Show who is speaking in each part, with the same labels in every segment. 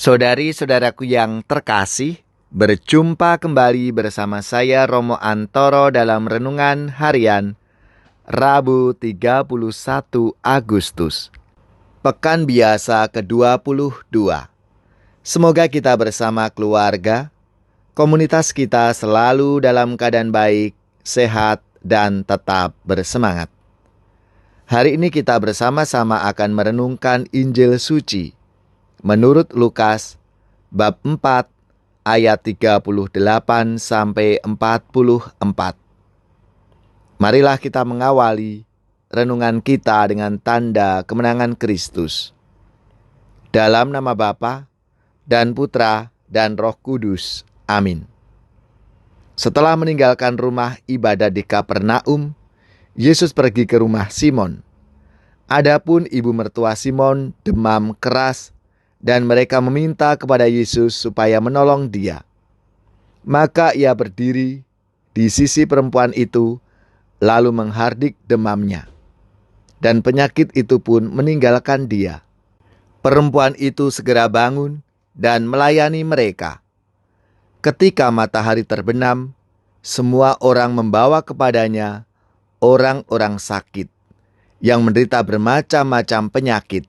Speaker 1: Saudari-saudaraku yang terkasih, berjumpa kembali bersama saya Romo Antoro dalam Renungan Harian Rabu 31 Agustus, Pekan Biasa ke-22. Semoga kita bersama keluarga, komunitas kita selalu dalam keadaan baik, sehat, dan tetap bersemangat. Hari ini kita bersama-sama akan merenungkan Injil Suci menurut Lukas bab 4 ayat 38 sampai 44. Marilah kita mengawali renungan kita dengan tanda kemenangan Kristus. Dalam nama Bapa dan Putra dan Roh Kudus. Amin. Setelah meninggalkan rumah ibadat di Kapernaum, Yesus pergi ke rumah Simon. Adapun ibu mertua Simon demam keras, dan mereka meminta kepada Yesus supaya menolong dia. Maka ia berdiri di sisi perempuan itu, lalu menghardik demamnya. Dan penyakit itu pun meninggalkan dia. Perempuan itu segera bangun dan melayani mereka. Ketika matahari terbenam, semua orang membawa kepadanya orang-orang sakit yang menderita bermacam-macam penyakit.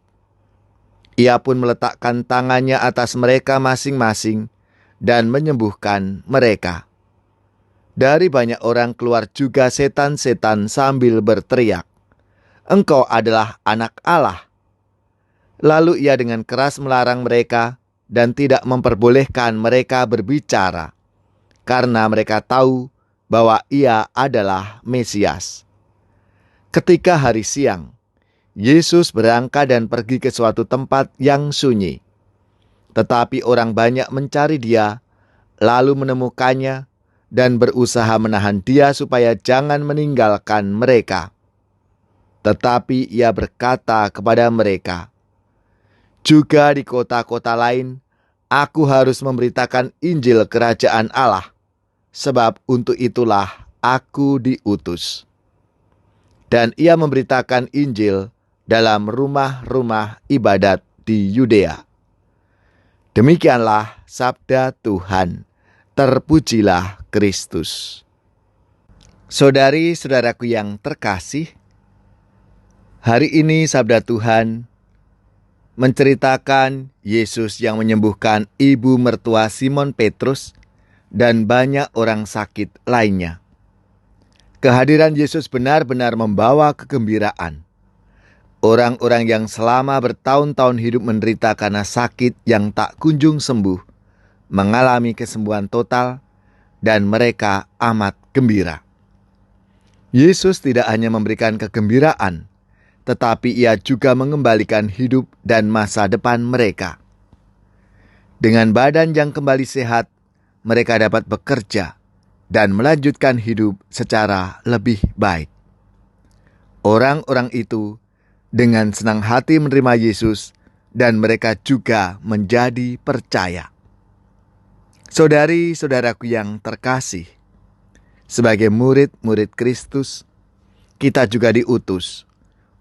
Speaker 1: Ia pun meletakkan tangannya atas mereka masing-masing dan menyembuhkan mereka. Dari banyak orang keluar juga setan-setan sambil berteriak, "Engkau adalah Anak Allah." Lalu ia dengan keras melarang mereka dan tidak memperbolehkan mereka berbicara, karena mereka tahu bahwa ia adalah Mesias. Ketika hari siang, Yesus berangkat dan pergi ke suatu tempat yang sunyi. Tetapi orang banyak mencari dia, lalu menemukannya dan berusaha menahan dia supaya jangan meninggalkan mereka. Tetapi ia berkata kepada mereka, "Juga di kota-kota lain, aku harus memberitakan Injil Kerajaan Allah, sebab untuk itulah aku diutus." Dan ia memberitakan Injil dalam rumah-rumah ibadat di Yudea. Demikianlah sabda Tuhan. Terpujilah Kristus. Saudari-saudaraku yang terkasih, hari ini sabda Tuhan menceritakan Yesus yang menyembuhkan ibu mertua Simon Petrus dan banyak orang sakit lainnya. Kehadiran Yesus benar-benar membawa kegembiraan. Orang-orang yang selama bertahun-tahun hidup menderita karena sakit yang tak kunjung sembuh, mengalami kesembuhan total, dan mereka amat gembira. Yesus tidak hanya memberikan kegembiraan, tetapi ia juga mengembalikan hidup dan masa depan mereka. Dengan badan yang kembali sehat, mereka dapat bekerja dan melanjutkan hidup secara lebih baik. Orang-orang itu dengan senang hati menerima Yesus, dan mereka juga menjadi percaya. Saudari-saudaraku yang terkasih, sebagai murid-murid Kristus, kita juga diutus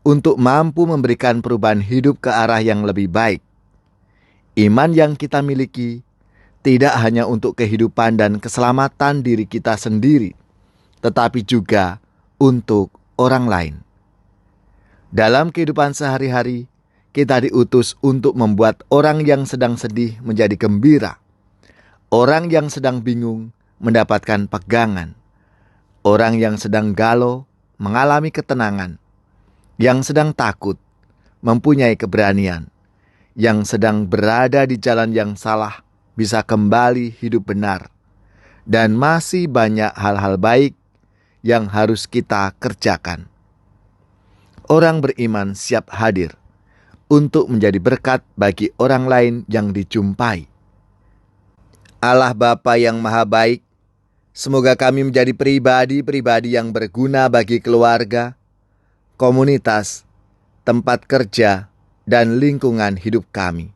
Speaker 1: untuk mampu memberikan perubahan hidup ke arah yang lebih baik. Iman yang kita miliki tidak hanya untuk kehidupan dan keselamatan diri kita sendiri, tetapi juga untuk orang lain. Dalam kehidupan sehari-hari, kita diutus untuk membuat orang yang sedang sedih menjadi gembira, orang yang sedang bingung mendapatkan pegangan, orang yang sedang galau mengalami ketenangan, yang sedang takut mempunyai keberanian, yang sedang berada di jalan yang salah bisa kembali hidup benar, dan masih banyak hal-hal baik yang harus kita kerjakan. Orang beriman siap hadir untuk menjadi berkat bagi orang lain yang dijumpai. Allah Bapa yang Maha Baik, semoga kami menjadi pribadi-pribadi yang berguna bagi keluarga, komunitas, tempat kerja, dan lingkungan hidup kami.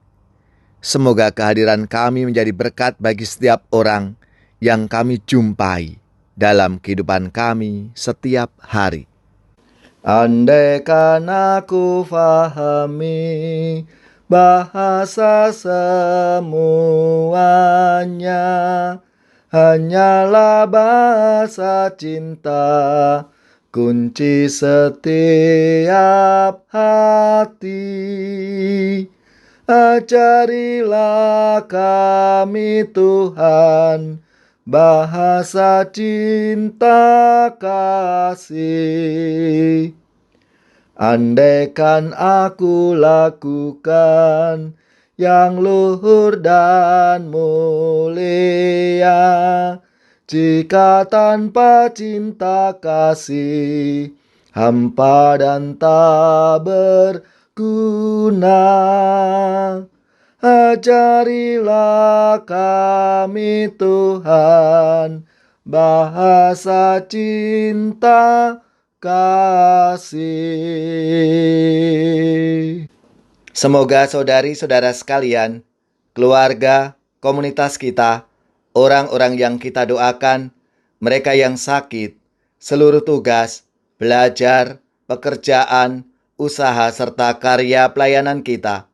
Speaker 1: Semoga kehadiran kami menjadi berkat bagi setiap orang yang kami jumpai dalam kehidupan kami setiap hari. Andaikan aku fahami bahasa semuanya hanyalah bahasa cinta, kunci setiap hati. Ajarilah kami Tuhan, bahasa cinta kasih. Andaikan aku lakukan yang luhur dan mulia, jika tanpa cinta kasih hampa dan tak berguna. Ajarilah kami Tuhan, bahasa cinta kasih. Semoga saudari-saudara sekalian, keluarga, komunitas kita, orang-orang yang kita doakan, mereka yang sakit, seluruh tugas, belajar, pekerjaan, usaha, serta karya pelayanan kita,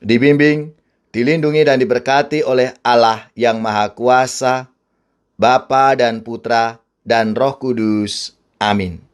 Speaker 1: dibimbing, dilindungi dan diberkati oleh Allah yang Maha Kuasa, Bapa dan Putra dan Roh Kudus. Amin.